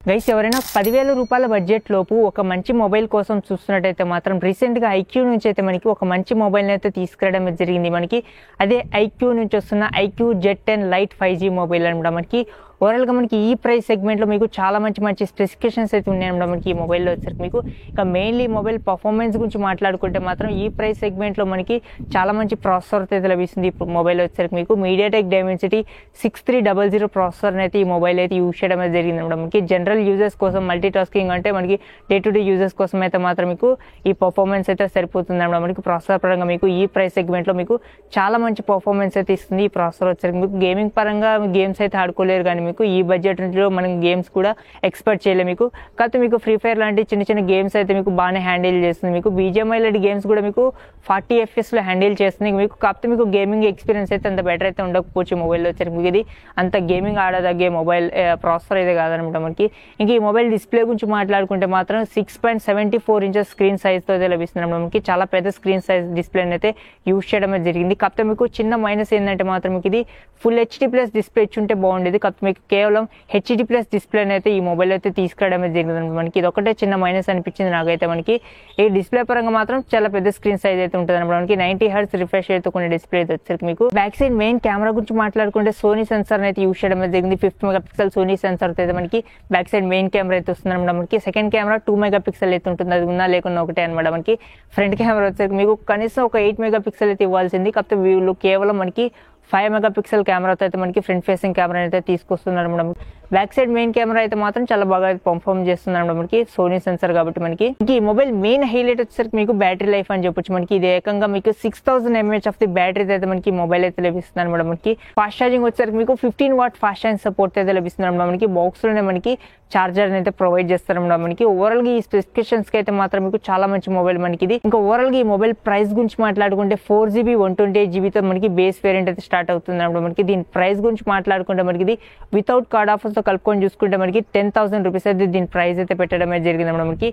Guys ఎవరైనా 10,000 రూపాయల budget లోపు ఒక మంచి మొబైల్ కోసం చూస్తున్నట్టయితే మాత్రం రీసెంట్గా ఐక్యూ నుంచి అయితే మనకి ఒక మంచి మొబైల్ని అయితే తీసుకురావడం జరిగింది. మనకి అదే ఐక్యూ నుంచి వస్తున్న IQ Z10 light 5G mobile అనమాట. మనకి ఓవరాల్గా మనకి ఈ ప్రైస్ సెగ్మెంట్లో మీకు చాలా మంచి స్పెసిఫికేషన్స్ అయితే ఉన్నాయన్నమాట. మనకి ఈ మొబైల్లో వచ్చరికి మీకు ఇంకా మెయిన్లీ మొబైల్ పర్ఫార్మెన్స్ గురించి మాట్లాడుకుంటే మాత్రం ఈ ప్రైస్ సెగ్మెంట్లో మనకి చాలా మంచి ప్రాసెసర్ అయితే లభిస్తుంది. ఇప్పుడు మొబైల్ వచ్చరికి మీకు మీడియాటెక్ డైమెన్సిటీ 6300 ప్రాసెసర్ని అయితే ఈ మొబైల్ అయితే యూజ్ చేయడం అయితే జరిగింది అనమాట. మనకి జనరల్ యూజర్స్ కోసం మల్టీ టాస్కింగ్ అంటే మనకి డే టు డే యూజర్స్ కోసం అయితే మాత్రం మీకు ఈ పర్ఫార్మెన్స్ అయితే సరిపోతుంది అనమాట. మనకి ప్రాసెసర్ పరంగా మీకు ఈ ప్రైస్ సెగ్మెంట్లో మీకు చాలా మంచి పర్ఫార్మెన్స్ అయితే ఇస్తుంది ఈ ప్రాసెసర్ వచ్చరికి. మీకు గేమింగ్ పరంగా గేమ్స్ అయితే ఆడుకోలేరు, కానీ మీకు ఈ బడ్జెట్ లో మనం గేమ్స్ కూడా ఎక్స్పెక్ట్ చేయలేము. మీకు కాకపోతే మీకు ఫ్రీ ఫైర్ లాంటి చిన్న గేమ్స్ అయితే మీకు బాగానే హ్యాండిల్ చేస్తుంది. మీకు BGMI లాంటి గేమ్స్ కూడా మీకు 40 FPS లో హ్యాండిల్ చేస్తుంది. మీకు కాకపోతే మీకు గేమింగ్ ఎక్స్పీరియన్స్ అయితే అంత బెటర్ అయితే ఉండకపోవచ్చు మొబైల్లో వచ్చరికి. మీకు ఇది అంత గేమింగ్ ఆడదగ్గే మొబైల్ ప్రాసెసర్ అయితే కాదనమాట మనకి. ఇంకా ఈ మొబైల్ డిస్ప్లే గురించి మాట్లాడుకుంటే మాత్రం 6.74 ఇంచెస్ స్క్రీన్ సైజ్తో అయితే లభిస్తుంది. మనకి చాలా పెద్ద స్క్రీన్ సైజ్ డిస్ప్లేని అయితే యూజ్ చేయడం జరిగింది. కాకపోతే మీకు చిన్న మైనస్ ఏంటంటే మాత్రం మీకు ఇది ఫుల్ HD+ డిస్ప్లే ఇచ్చుంటే బాగుండేది. కాకపోతే మీకు కేవలం HD+ డిస్ప్లే అయితే ఈ మొబైల్ అయితే తీసుకురావడమే జరిగింది. మనకి ఇది ఒకటే చిన్న మైనస్ అనిపించింది నాకైతే. మనకి ఈ డిస్ప్లే పరంగా మాత్రం చాలా పెద్ద స్క్రీన్ సైజ్ అయితే ఉంటుంది అనమాట. మనకి 90 Hz రిఫ్రెష్ అయితే కొన్ని డిస్ప్లే అయితే వచ్చేసరికి మీకు బ్యాక్ సైడ్ మెయిన్ కెమెరా గురించి మాట్లాడుకుంటే సోనీ సెన్సార్ అయితే యూజ్ చేయడం జరిగింది. 50 మెగాపిక్సెల్ సోనీ సెన్సార్ అయితే మనకి బ్యాక్ సైడ్ మెయిన్ కెమెరా అయితే వస్తుంది అనమాట. మనకి సెకండ్ కెమెరా 2 మెగాపిక్సెల్ అయితే ఉంటుంది, అది ఉన్నా లేకున్నా ఒకటే అనమాట. మనకి ఫ్రంట్ కెమెరా వచ్చేసరికి మీకు కనీసం ఒక 8 మెగాపిక్సెల్ అయితే ఇవ్వాల్సింది. కాకపోతే వీళ్ళు కేవలం మనకి 5 మెగాపిక్సెల్ కెమెరాతో అయితే మనకి ఫ్రంట్ ఫేసింగ్ కెమెరా అయితే తీసుకొస్తున్నారు madam. Back side main camera అయితే మాత్రం చాలా బాగా పర్ఫార్మ్ చేస్తున్నారు మేడం. మనకి సోనీ సెన్సార్ కాబట్టి మనకి ఈ మొబైల్ మెయిన్ హైలైట్ వచ్చేసరికి మీకు బ్యాటరీ లైఫ్ అని చెప్పొచ్చు. మనకి ఇది ఏకంగా మీకు 6000 mAh ఆఫ్ ది బ్యాటరీ అయితే మనకి మొబైల్ అయితే లభిస్తుంది అనమాట. మనకి ఫాస్ట్ ఛార్జింగ్ వచ్చేసరికి మీకు 15 వాట్ ఫాస్ట్ ఛార్జింగ్ సపోర్ట్ అయితే లభిస్తుంది అనమాట. మనకి బాక్స్ లోనే మనకి చార్జర్ అయితే ప్రొవైడ్ చేస్తారు అనమాట. మనకి ఓవరాల్ గా ఈ స్పెసిఫికేషన్స్ కి అయితే మాత్రం మీకు చాలా మంచి మొబైల్ మనకి ఇది. ఇంకా ఓవరాల్ గా ఈ మొబైల్ ప్రైస్ గురించి మాట్లాడుకుంటే 4GB 128GB తో మనకి బేస్ వేరియంట్ అయితే స్టార్ట్ అవుతుంది. మనకి దీని ప్రైస్ గురించి మాట్లాడుకుంటే మనకి ఇది వితౌట్ కార్డ్ ఆఫర్స్ తో కలుపుకొని చూసుకుంటే మనకి 10,000 రూపీస్ అయితే దీని ప్రైస్ అయితే పెట్టడమే జరిగింది. మనకి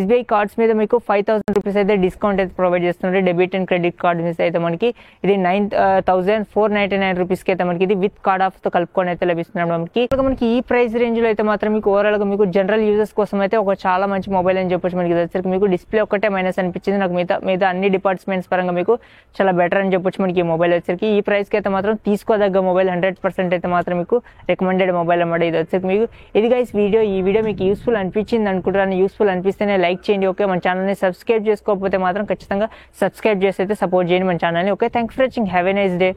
SBI కార్డ్స్ మీద మీకు 5,000 రూపీస్ అయితే డిస్కౌంట్ అయితే ప్రొవైడ్ చేస్తున్నారు. డెబిట్ అండ్ క్రెడిట్ కార్డ్ మీద అయితే మనకి ఇది 9,499 రూపీస్ కి అయితే మనకి ఇది విత్ కార్డ్ ఆఫర్స్ తో కలుపుకొని అయితే లభిస్తుంది. మనకి ఈ ప్రైస్ రేంజ్ లో అయితే మాత్రం మీకు ఓవరాల్ గా మీకు జనరల్ యూజర్స్ కోసం అయితే ఒక చాలా మంచి మొబైల్ అని చెప్పొచ్చు. మనకి వచ్చేసరికి మీకు డిస్ప్లే ఒకటే మైనస్ అనిపించింది నాకు. మిగతా అన్ని డిపార్ట్మెంట్స్ పరంగా మీకు చాలా బెటర్ అని చెప్పొచ్చు. మనకి ఈ మొబైల్ వచ్చేసరికి ఈ ప్రైస్ కి అయితే మాత్రం తీసుకోదగ్గ మొబైల్ 100% అయితే మాత్రం మీకు రికమెండెడ్ మొబైల్ అన్నమాట. ఇది వచ్చేసి మీకు ఇది గైస్ ఈ వీడియో మీకు యూస్ఫుల్ అనిపించింది అనుకుంటాను. యూస్ఫుల్ అనిపిస్తేనే లైక్ చేయండి. ఓకే, మన ఛానల్ని సబ్స్క్రైబ్ చేసుకోకపోతే మాత్రం ఖచ్చితంగా సబ్స్క్రైబ్ చేసి అయితే సపోర్ట్ చేయండి మన ఛానల్ని. Okay, thanks for watching. Have a nice day.